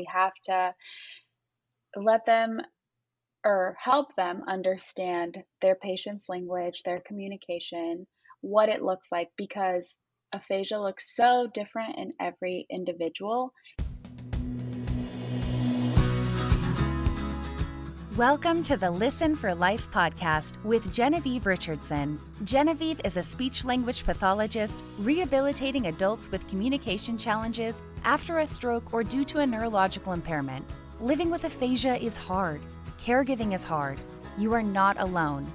We have to let them or help them understand their patient's language, their communication, what it looks like, because aphasia looks so different in every individual. Welcome to the Listen for Life podcast with Genevieve Richardson. Genevieve is a speech-language pathologist rehabilitating adults with communication challenges after a stroke or due to a neurological impairment. Living with aphasia is hard. Caregiving is hard. You are not alone.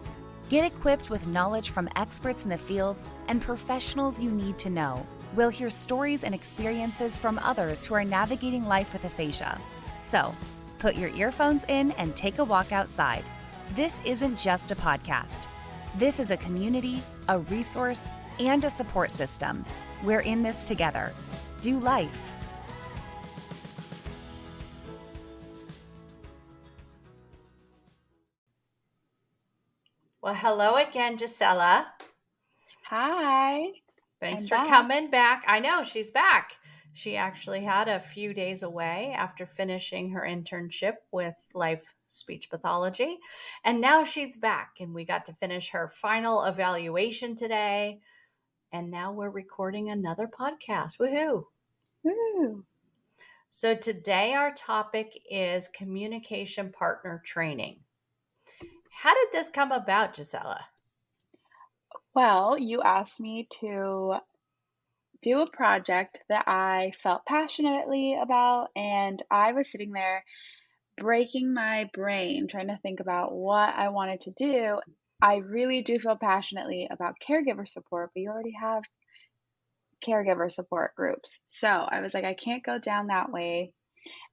Get equipped with knowledge from experts in the field and professionals you need to know. We'll hear stories and experiences from others who are navigating life with aphasia. So, put your earphones in and take a walk outside. This isn't just a podcast. This is a community, a resource, and a support system. We're in this together. Do life. Well, hello again, Gisela. Hi. Thanks I'm for back. coming back. I know she's back. She actually had a few days away after finishing her internship with Life Speech Pathology. And now she's back, and we got to finish her final evaluation today. And now we're recording another podcast. Woohoo! Woo. So today our topic is communication partner training. How did this come about, Gisela? Well, you asked me to do a project that I felt passionately about, and I was sitting there breaking my brain trying to think about what I wanted to do. I really do feel passionately about caregiver support, but you already have caregiver support groups. So I was like, I can't go down that way.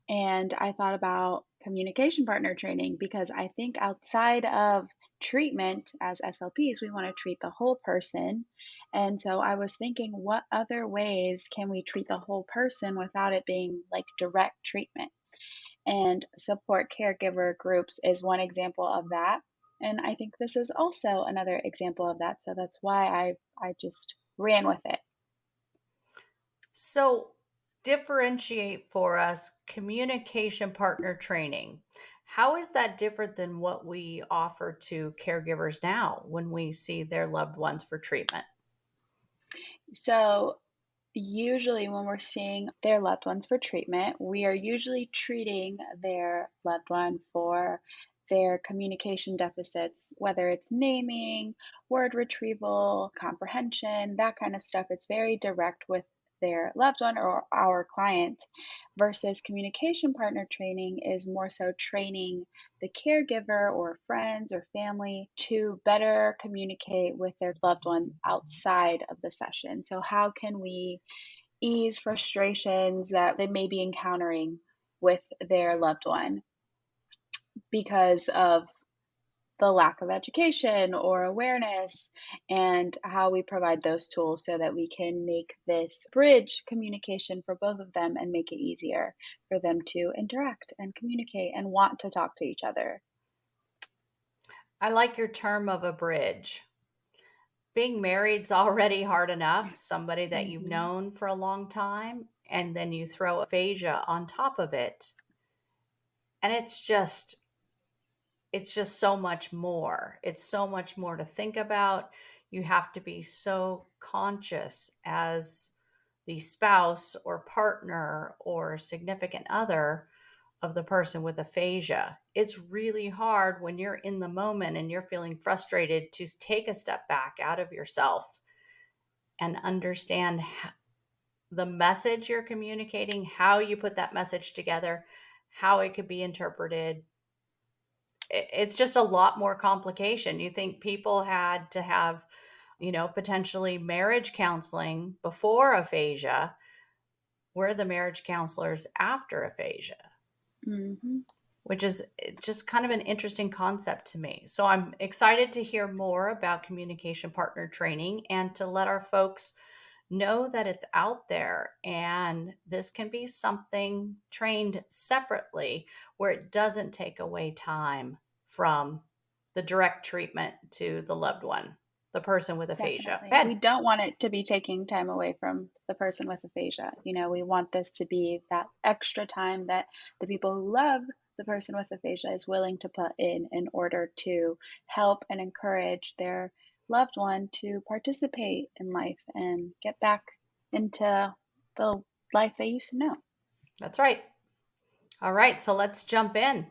And I thought about communication partner training because I think outside of treatment as SLPs, we want to treat the whole person. And so I was thinking, what other ways can we treat the whole person without it being like direct treatment? And support caregiver groups is one example of that. And I think this is also another example of that. So that's why I just ran with it. So, differentiate for us communication partner training. How is that different than what we offer to caregivers now when we see their loved ones for treatment? So usually when we're seeing their loved ones for treatment, we are usually treating their loved one for their communication deficits, whether it's naming, word retrieval, comprehension, that kind of stuff. It's very direct with their loved one or our client, versus communication partner training is more so training the caregiver or friends or family to better communicate with their loved one outside of the session. So, how can we ease frustrations that they may be encountering with their loved one because of the lack of education or awareness, and how we provide those tools so that we can make this bridge communication for both of them and make it easier for them to interact and communicate and want to talk to each other. I like your term of a bridge. Being married's already hard enough, somebody that you've known for a long time, and then you throw aphasia on top of it. And it's just so much more. It's so much more to think about. You have to be so conscious as the spouse or partner or significant other of the person with aphasia. It's really hard when you're in the moment and you're feeling frustrated to take a step back out of yourself and understand the message you're communicating, how you put that message together, how it could be interpreted. It's just a lot more complication. You think people had to have, potentially marriage counseling before aphasia. We're the marriage counselors after aphasia, Mm-hmm. which is just kind of an interesting concept to me. So I'm excited to hear more about communication partner training and to let our folks know that it's out there, and this can be something trained separately where it doesn't take away time from the direct treatment to the loved one. the person with aphasia. Definitely. Ben. We don't want it to be taking time away from the person with aphasia. We want this to be that extra time that the people who love the person with aphasia is willing to put in order to help and encourage their loved one to participate in life and get back into the life they used to know. That's right. All right, so let's jump in.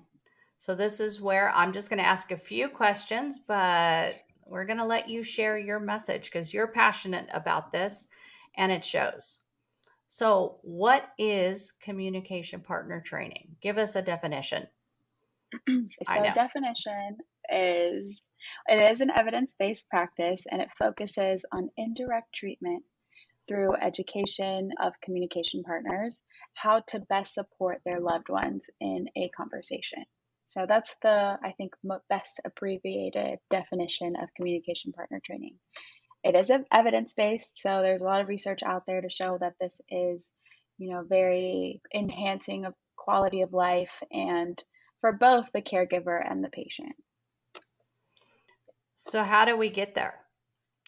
So this is where I'm just going to ask a few questions, but we're going to let you share your message because you're passionate about this and it shows. So what is communication partner training? Give us a definition. So definition is, it is an evidence-based practice and it focuses on indirect treatment through education of communication partners, how to best support their loved ones in a conversation. So that's the, I think, best abbreviated definition of communication partner training. It is evidence-based, so there's a lot of research out there to show that this is, very enhancing of quality of life and for both the caregiver and the patient. So how do we get there?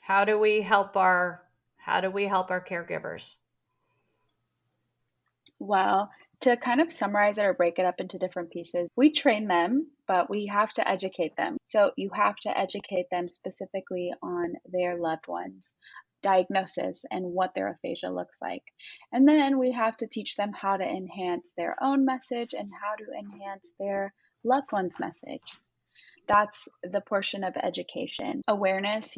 How do we help our caregivers? Well, to kind of summarize it or break it up into different pieces, we train them, but we have to educate them. So you have to educate them specifically on their loved ones, diagnosis, and what their aphasia looks like. And then we have to teach them how to enhance their own message and how to enhance their loved one's message. That's the portion of education. Awareness,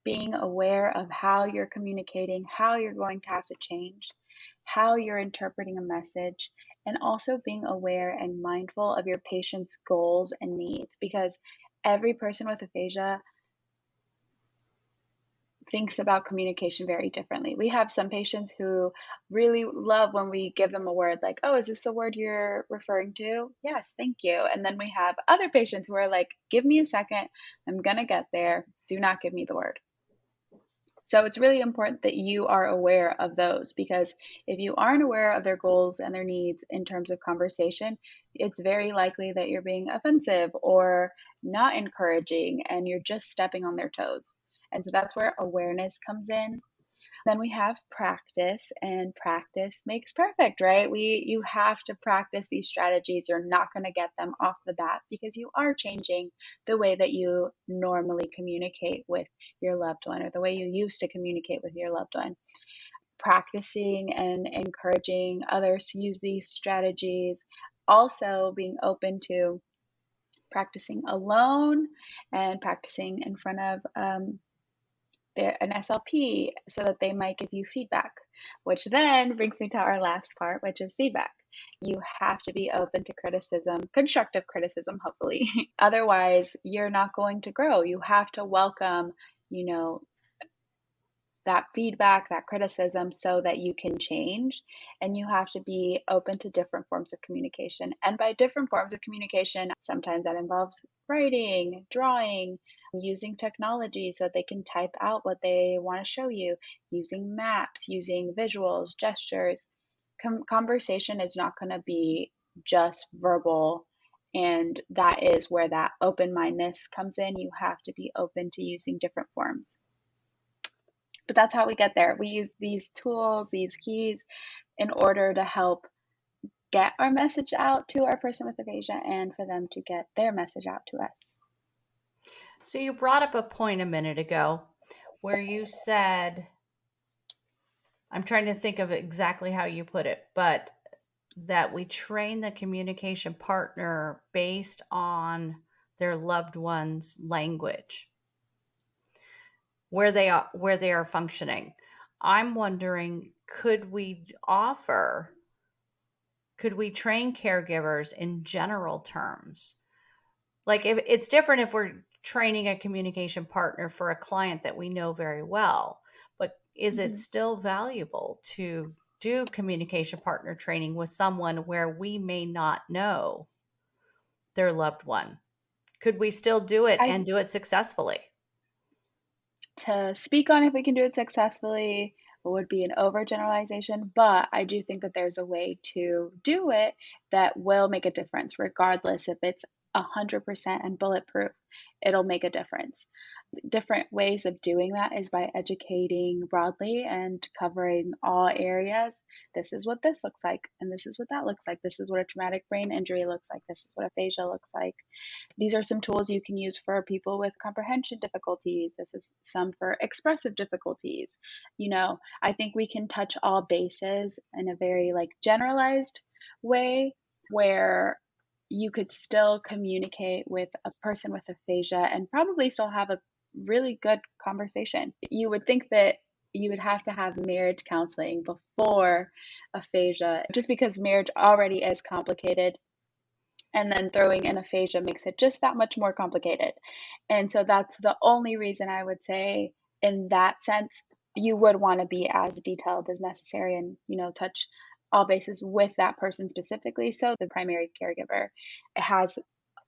being aware of how you're communicating, how you're going to have to change, how you're interpreting a message, and also being aware and mindful of your patient's goals and needs, because every person with aphasia thinks about communication very differently. We have some patients who really love when we give them a word like, oh, is this the word you're referring to? Yes, thank you. And then we have other patients who are like, give me a second, I'm going to get there. Do not give me the word. So it's really important that you are aware of those, because if you aren't aware of their goals and their needs in terms of conversation, it's very likely that you're being offensive or not encouraging and you're just stepping on their toes. And so that's where awareness comes in. Then we have practice, and practice makes perfect, right? You have to practice these strategies. You're not going to get them off the bat because you are changing the way that you normally communicate with your loved one or the way you used to communicate with your loved one. Practicing and encouraging others to use these strategies, also being open to practicing alone and practicing in front of an SLP so that they might give you feedback, which then brings me to our last part, which is feedback. You have to be open to criticism, constructive criticism, hopefully. Otherwise, you're not going to grow. You have to welcome, that feedback, that criticism, so that you can change. And you have to be open to different forms of communication. And by different forms of communication, sometimes that involves writing, drawing, using technology so that they can type out what they want to show you, using maps, using visuals, gestures. Conversation is not going to be just verbal. And that is where that open-mindedness comes in. You have to be open to using different forms. But that's how we get there. We use these tools, these keys, in order to help get our message out to our person with aphasia and for them to get their message out to us. So you brought up a point a minute ago where you said, I'm trying to think of exactly how you put it, but that we train the communication partner based on their loved one's language, where they are functioning. I'm wondering, could we train caregivers in general terms? Like, if it's different if we're training a communication partner for a client that we know very well, but is it still valuable to do communication partner training with someone where we may not know their loved one? Could we still do it and do it successfully? To speak on if we can do it successfully would be an overgeneralization, but I do think that there's a way to do it that will make a difference, regardless if it's 100% and bulletproof, it'll make a difference. Different ways of doing that is by educating broadly and covering all areas. This is what this looks like, and this is what that looks like. This is what a traumatic brain injury looks like. This is what aphasia looks like. These are some tools you can use for people with comprehension difficulties. This is some for expressive difficulties. I think we can touch all bases in a very generalized way where you could still communicate with a person with aphasia and probably still have a really good conversation. You would think that you would have to have marriage counseling before aphasia, just because marriage already is complicated. And then throwing in aphasia makes it just that much more complicated. And so that's the only reason I would say, in that sense, you would want to be as detailed as necessary and, touch all bases with that person specifically. So the primary caregiver has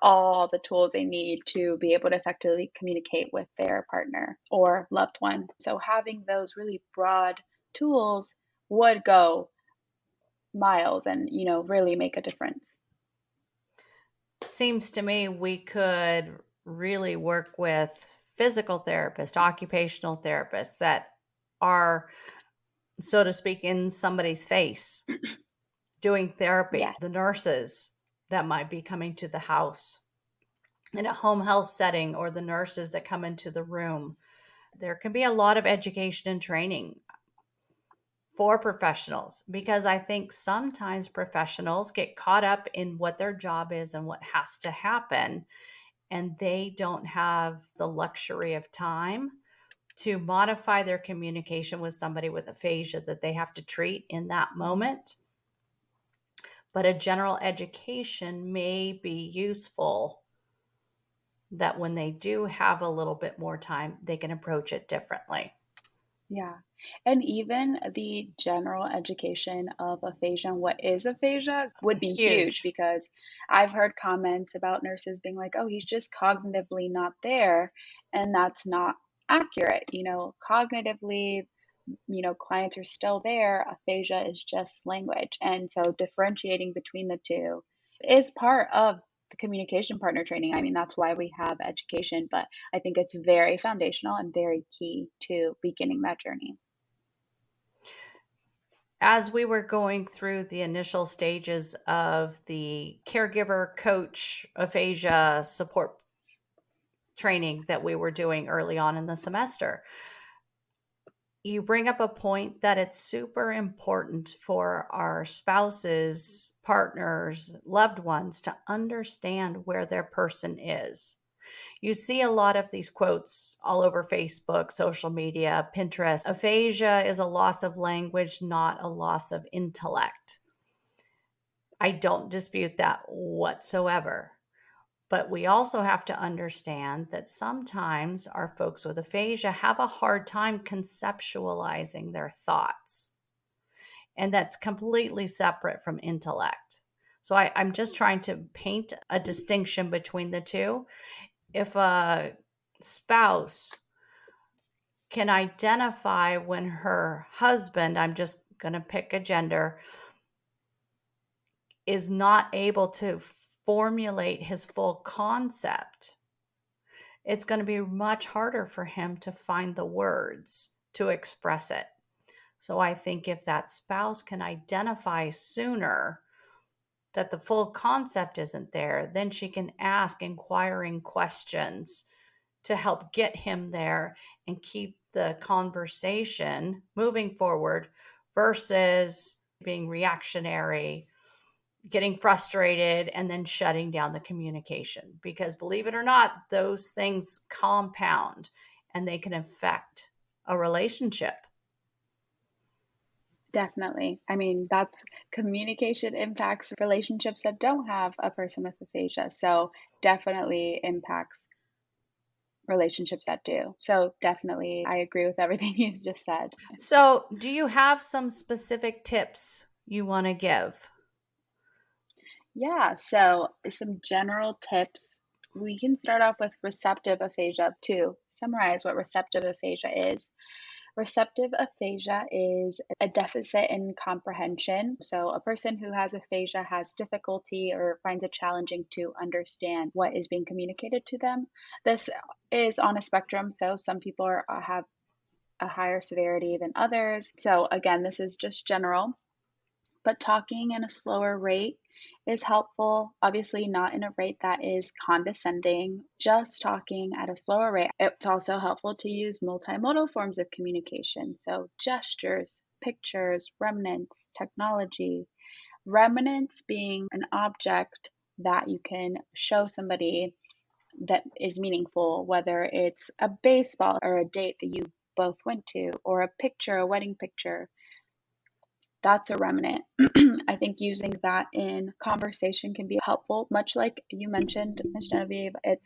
all the tools they need to be able to effectively communicate with their partner or loved one. So having those really broad tools would go miles and, really make a difference. Seems to me we could really work with physical therapists, occupational therapists that are, so to speak, in somebody's face doing therapy. Yeah. The nurses that might be coming to the house in a home health setting, or the nurses that come into the room. There can be a lot of education and training for professionals, because I think sometimes professionals get caught up in what their job is and what has to happen, and they don't have the luxury of time to modify their communication with somebody with aphasia that they have to treat in that moment. But a general education may be useful, that when they do have a little bit more time, they can approach it differently. Yeah. And even the general education of aphasia and what is aphasia would be huge, because I've heard comments about nurses being like, oh, he's just cognitively not there. And that's not accurate. Cognitively, clients are still there. Aphasia is just language. And so differentiating between the two is part of the communication partner training. I mean, that's why we have education, but I think it's very foundational and very key to beginning that journey. As we were going through the initial stages of the caregiver coach aphasia support training that we were doing early on in the semester, you bring up a point that it's super important for our spouses, partners, loved ones to understand where their person is. You see a lot of these quotes all over Facebook, social media, Pinterest. Aphasia is a loss of language, not a loss of intellect. I don't dispute that whatsoever. But we also have to understand that sometimes our folks with aphasia have a hard time conceptualizing their thoughts. And that's completely separate from intellect. So I'm just trying to paint a distinction between the two. If a spouse can identify when her husband, I'm just going to pick a gender, is not able to formulate his full concept, it's going to be much harder for him to find the words to express it. So I think if that spouse can identify sooner that the full concept isn't there, then she can ask inquiring questions to help get him there and keep the conversation moving forward, versus being reactionary, getting frustrated, and then shutting down the communication. Because believe it or not, those things compound and they can affect a relationship. Definitely. I mean, that's communication impacts relationships that don't have a person with aphasia. So definitely impacts relationships that do. So definitely, I agree with everything you just said. So do you have some specific tips you want to give? Yeah, so some general tips. We can start off with receptive aphasia to summarize what receptive aphasia is. Receptive aphasia is a deficit in comprehension. So, a person who has aphasia has difficulty or finds it challenging to understand what is being communicated to them. This is on a spectrum, so some people have a higher severity than others. So, again, this is just general, but talking in a slower rate is helpful. Obviously, not in a rate that is condescending, just talking at a slower rate. It's also helpful to use multimodal forms of communication. So, gestures, pictures, remnants, technology. Remnants being an object that you can show somebody that is meaningful, whether it's a baseball or a date that you both went to, or a picture, a wedding picture. That's a remnant. I think using that in conversation can be helpful, much like you mentioned, Ms. Genevieve. It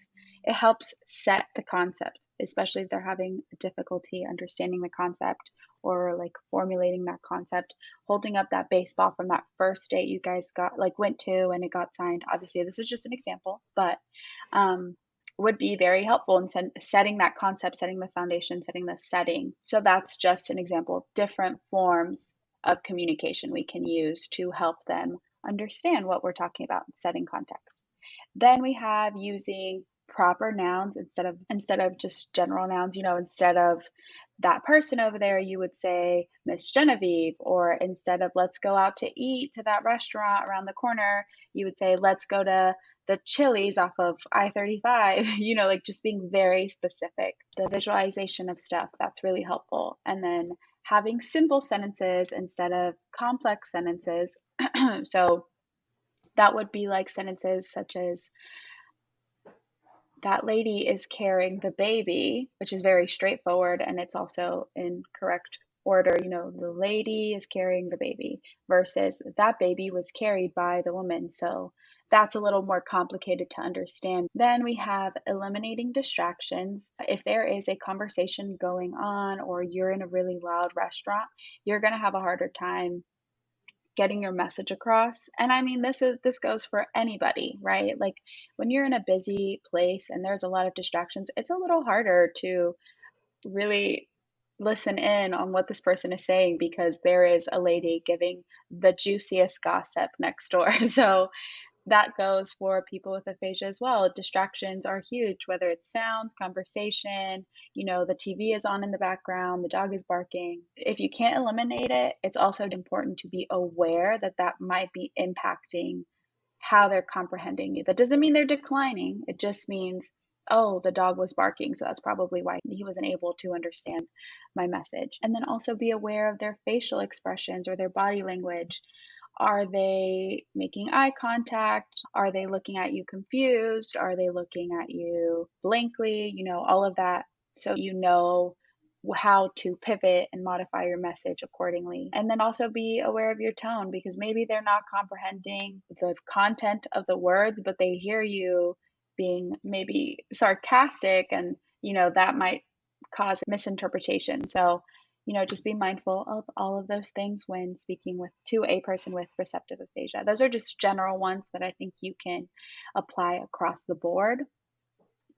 helps set the concept, especially if they're having difficulty understanding the concept or like formulating that concept. Holding up that baseball from that first date you guys went to and it got signed. Obviously, this is just an example, but would be very helpful in setting that concept, setting the foundation, setting the setting. So that's just an example of different forms of communication we can use to help them understand what we're talking about, setting context. Then we have using proper nouns instead of just general nouns. Instead of that person over there, you would say Miss Genevieve, or instead of let's go out to eat to that restaurant around the corner, you would say let's go to the Chili's off of I-35. Like just being very specific. The visualization of stuff, that's really helpful. And then having simple sentences instead of complex sentences. So that would be like sentences such as, that lady is carrying the baby, which is very straightforward, and it's also in correct order. The lady is carrying the baby versus that baby was carried by the woman. So that's a little more complicated to understand. Then we have eliminating distractions. If there is a conversation going on or you're in a really loud restaurant, you're going to have a harder time getting your message across. And I mean, this goes for anybody, right? Like when you're in a busy place and there's a lot of distractions, it's a little harder to really listen in on what this person is saying because there is a lady giving the juiciest gossip next door. So that goes for people with aphasia as well. Distractions are huge, whether it's sounds, conversation, the TV is on in the background, the dog is barking. If you can't eliminate it, it's also important to be aware that that might be impacting how they're comprehending you. That doesn't mean they're declining. It just means, oh, the dog was barking, so that's probably why he wasn't able to understand my message. And then also be aware of their facial expressions or their body language. Are they making eye contact? Are they looking at you confused? Are they looking at you blankly? All of that. So how to pivot and modify your message accordingly. And then also be aware of your tone because maybe they're not comprehending the content of the words, but they hear you being maybe sarcastic and, that might cause misinterpretation. So just be mindful of all of those things when speaking to a person with receptive aphasia. Those are just general ones that I think you can apply across the board.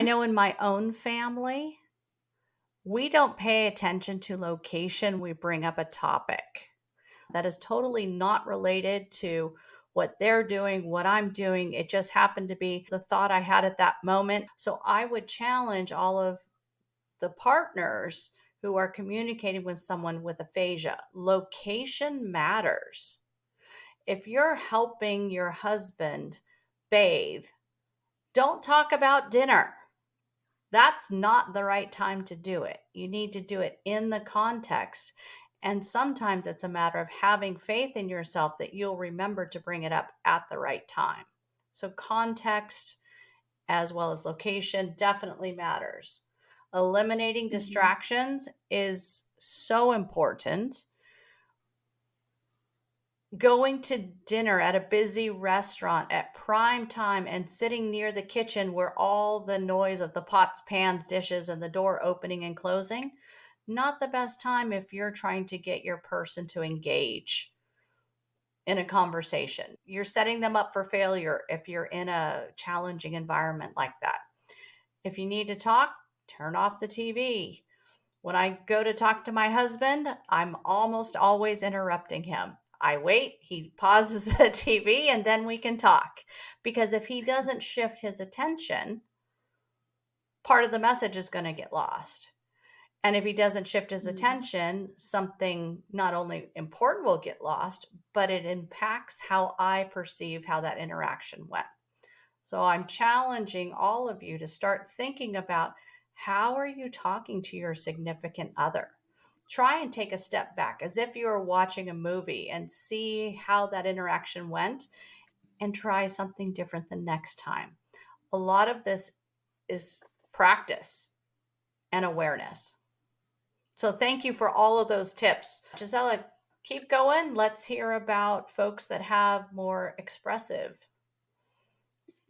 I know in my own family, we don't pay attention to location. We bring up a topic that is totally not related to what they're doing, what I'm doing. It just happened to be the thought I had at that moment. So I would challenge all of the partners who are communicating with someone with aphasia. Location matters. If you're helping your husband bathe, don't talk about dinner. That's not the right time to do it. You need to do it in the context. And sometimes it's a matter of having faith in yourself that you'll remember to bring it up at the right time. So context as well as location definitely matters. Eliminating distractions is so important. Going to dinner at a busy restaurant at prime time and sitting near the kitchen where all the noise of the pots, pans, dishes, and the door opening and closing, not the best time if you're trying to get your person to engage in a conversation. You're setting them up for failure if you're in a challenging environment like that. If you need to talk, turn off the TV. When I go to talk to my husband, I'm almost always interrupting him. I wait, he pauses the TV, and then we can talk. Because if he doesn't shift his attention, part of the message is going to get lost. And if he doesn't shift his attention, something not only important will get lost, but it impacts how I perceive how that interaction went. So I'm challenging all of you to start thinking about, how are you talking to your significant other? Try and take a step back as if you were watching a movie and see how that interaction went, and try something different the next time. A lot of this is practice and awareness. So thank you for all of those tips. Gisela, keep going. Let's hear about folks that have more expressive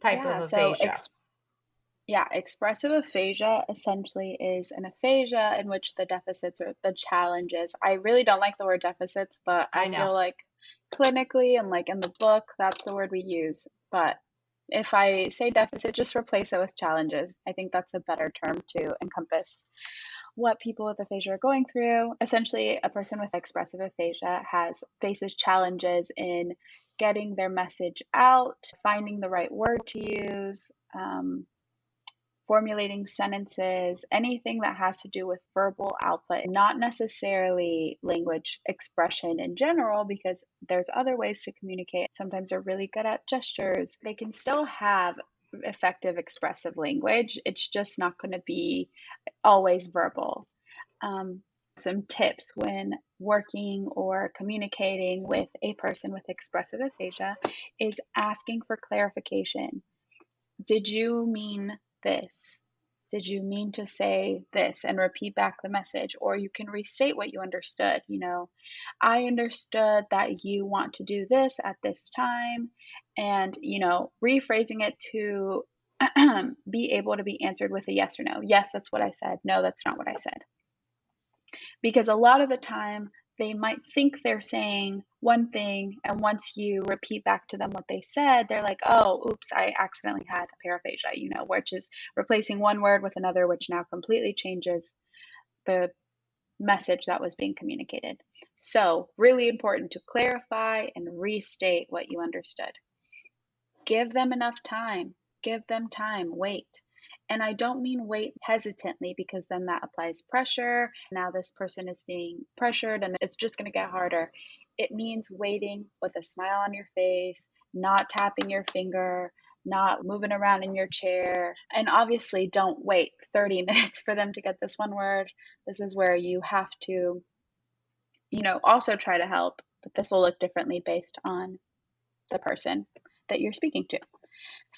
type of Yeah, so aphasia. expressive aphasia essentially is an aphasia in which the deficits or the challenges. I really don't like the word deficits, but I I know. feel like clinically and like in the book, that's the word we use. But if I say deficit, just replace it with challenges. I think that's a better term to encompass what people with aphasia are going through. Essentially, a person with expressive aphasia faces challenges in getting their message out, finding the right word to use, formulating sentences, anything that has to do with verbal output, not necessarily language expression in general, because there's other ways to communicate. Sometimes they're really good at gestures. They can still have effective expressive language. It's just not going to be always verbal. Some tips when working or communicating with a person with expressive aphasia is asking for clarification. Did you mean this? Did you mean to say this? And repeat back the message. Or you can restate what you understood. I understood that you want to do this at this time. And, rephrasing it to be able to be answered with a yes or no. Yes, that's what I said. No, that's not what I said. Because a lot of the time, they might think they're saying one thing, and once you repeat back to them what they said, they're like, oh, oops, I accidentally had paraphasia, which is replacing one word with another, which now completely changes the message that was being communicated. So, really important to clarify and restate what you understood. Give them enough time. Give them time. Wait. And I don't mean wait hesitantly, because then that applies pressure. Now this person is being pressured and it's just going to get harder. It means waiting with a smile on your face, not tapping your finger, not moving around in your chair. And obviously, don't wait 30 minutes for them to get this one word. This is where you have to, also try to help, but this will look differently based on the person that you're speaking to.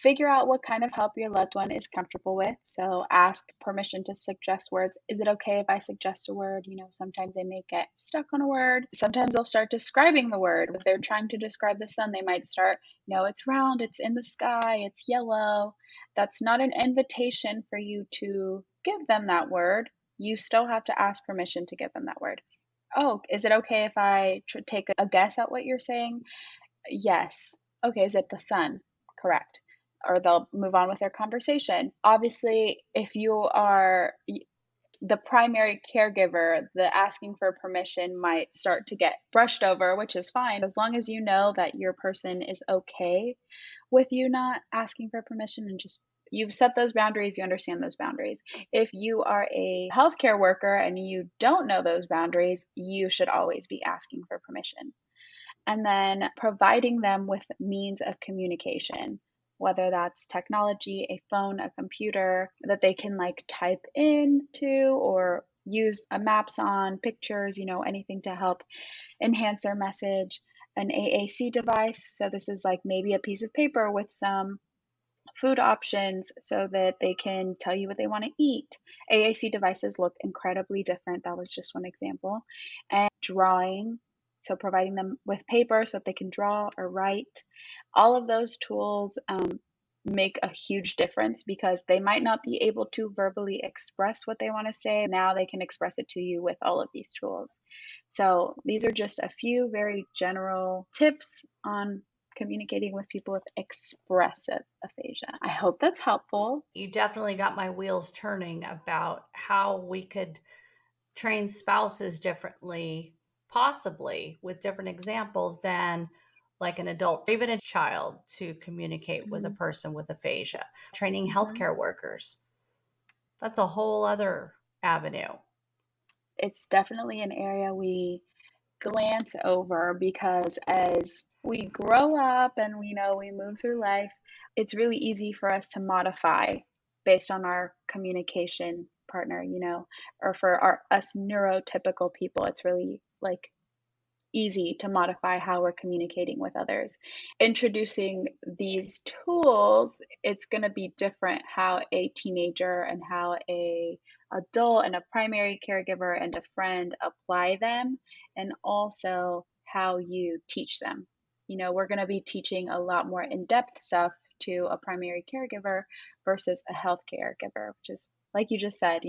Figure out what kind of help your loved one is comfortable with. So ask permission to suggest words. Is it okay if I suggest a word? Sometimes they may get stuck on a word. Sometimes they'll start describing the word. If they're trying to describe the sun, they might start, it's round, it's in the sky, it's yellow. That's not an invitation for you to give them that word. You still have to ask permission to give them that word. Oh, is it okay if I take a guess at what you're saying? Yes. Okay, is it the sun? Correct. Or they'll move on with their conversation. Obviously, if you are the primary caregiver, the asking for permission might start to get brushed over, which is fine, as long as you know that your person is okay with you not asking for permission, and just you've set those boundaries, you understand those boundaries. If you are a healthcare worker and you don't know those boundaries, you should always be asking for permission. And then providing them with means of communication, whether that's technology, a phone, a computer that they can type into or use maps on, pictures, anything to help enhance their message. An AAC device, so this is maybe a piece of paper with some food options so that they can tell you what they want to eat. AAC devices look incredibly different. That was just one example. And drawing, so providing them with paper so that they can draw or write. All of those tools make a huge difference, because they might not be able to verbally express what they want to say. Now they can express it to you with all of these tools. So these are just a few very general tips on communicating with people with expressive aphasia. I hope that's helpful. You definitely got my wheels turning about how we could train spouses differently, possibly with different examples than like an adult, or even a child, to communicate with a Mhm. person with aphasia. Training Mhm. healthcare workers, that's a whole other avenue. It's definitely an area we glance over because as we grow up and we move through life, it's really easy for us to modify based on our communication partner, or for us neurotypical people, it's really like easy to modify how we're communicating with others. Introducing these tools, it's going to be different how a teenager and how a adult and a primary caregiver and a friend apply them, and also how you teach them. We're going to be teaching a lot more in-depth stuff to a primary caregiver versus a health caregiver, which is like you just said,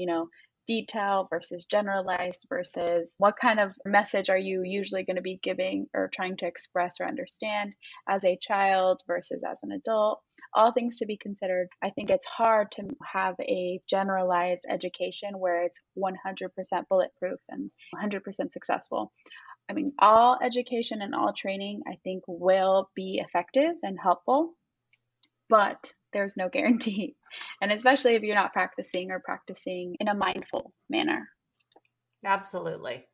detail versus generalized versus what kind of message are you usually going to be giving or trying to express or understand as a child versus as an adult. All things to be considered. I think it's hard to have a generalized education where it's 100% bulletproof and 100% successful. I mean, all education and all training, I think, will be effective and helpful, but there's no guarantee. And especially if you're not practicing or practicing in a mindful manner. Absolutely.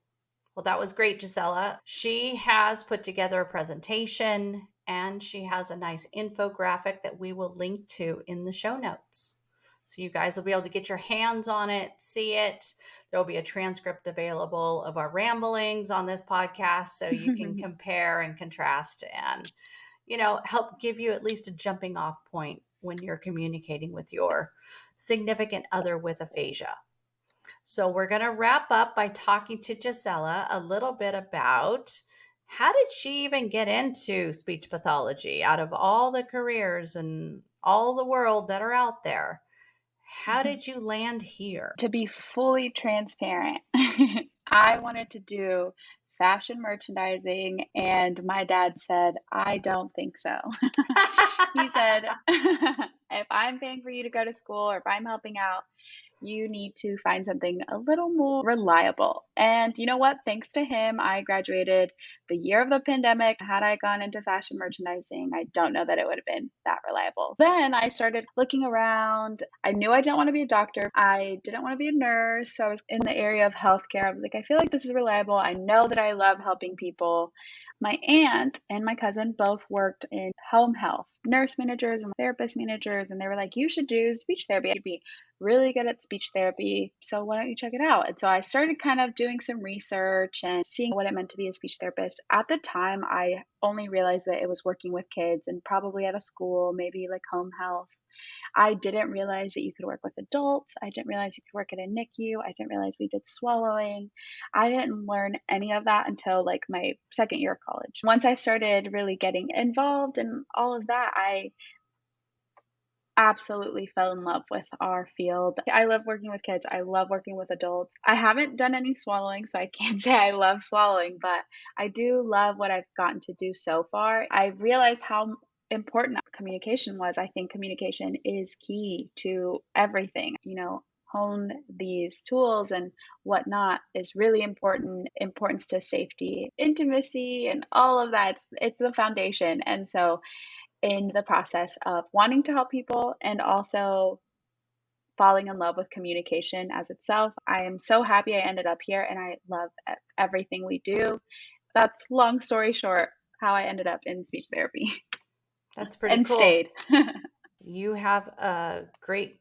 Well, that was great, Gisela. She has put together a presentation and she has a nice infographic that we will link to in the show notes. So you guys will be able to get your hands on it, see it. There'll be a transcript available of our ramblings on this podcast so you can compare and contrast and, help give you at least a jumping off point when you're communicating with your significant other with aphasia. So we're going to wrap up by talking to Gisela a little bit about how did she even get into speech pathology out of all the careers and all the world that are out there? How did you land here? To be fully transparent, I wanted to do fashion merchandising, and my dad said, I don't think so. He said, if I'm paying for you to go to school or if I'm helping out, you need to find something a little more reliable. And you know what? Thanks to him, I graduated the year of the pandemic. Had I gone into fashion merchandising, I don't know that it would have been that reliable. Then I started looking around. I knew I didn't want to be a doctor. I didn't want to be a nurse. So I was in the area of healthcare. I was like, I feel like this is reliable. I know that I love helping people. My aunt and my cousin both worked in home health, nurse managers and therapist managers, and they were like, you should do speech therapy. You'd be really good at speech therapy. So why don't you check it out? And so I started kind of doing some research and seeing what it meant to be a speech therapist. At the time, I only realized that it was working with kids and probably at a school, maybe like home health. I didn't realize that you could work with adults. I didn't realize you could work at a NICU. I didn't realize we did swallowing. I didn't learn any of that until like my second year of college. Once I started really getting involved in all of that, I absolutely fell in love with our field. I love working with kids. I love working with adults. I haven't done any swallowing, so I can't say I love swallowing, but I do love what I've gotten to do so far. I realized how important communication was. I think communication is key to everything. Hone these tools and whatnot is really important. Importance to safety, intimacy, and all of that. It's the foundation. And so in the process of wanting to help people and also falling in love with communication as itself. I am so happy I ended up here and I love everything we do. That's long story short how I ended up in speech therapy That's pretty and cool. stayed. You have a great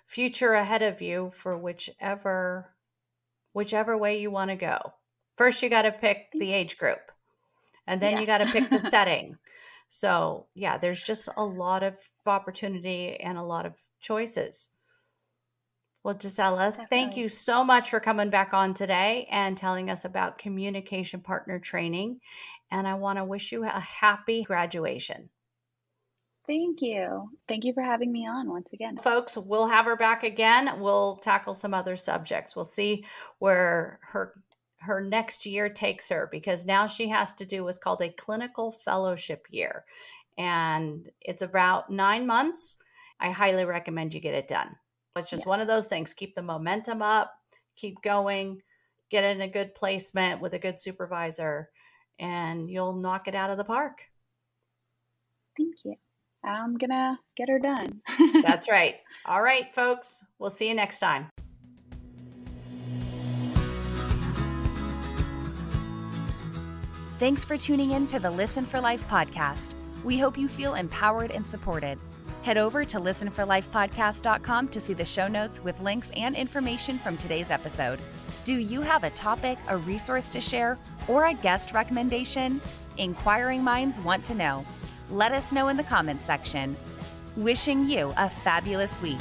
future ahead of you for whichever way you want to go. First, you got to pick the age group, and then Yeah. you got to pick the setting. So, yeah, there's just a lot of opportunity and a lot of choices. Well, Gisela, thank Definitely. you so much for coming back on today and telling us about communication partner training. And I want to wish you a happy graduation. Thank you. Thank you for having me on once again. Folks, we'll have her back again. We'll tackle some other subjects. We'll see where her next year takes her, because now she has to do what's called a clinical fellowship year. And it's about 9 months. I highly recommend you get it done. It's just one of Yes. those things. Keep the momentum up, keep going. get in a good placement with a good supervisor, and you'll knock it out of the park. Thank you. I'm gonna get her done. That's right. All right, folks. We'll see you next time. Thanks for tuning in to the Listen for Life podcast. We hope you feel empowered and supported. Head over to listenforlifepodcast.com to see the show notes with links and information from today's episode. Do you have a topic, a resource to share, or a guest recommendation? Inquiring minds want to know. Let us know in the comments section. Wishing you a fabulous week.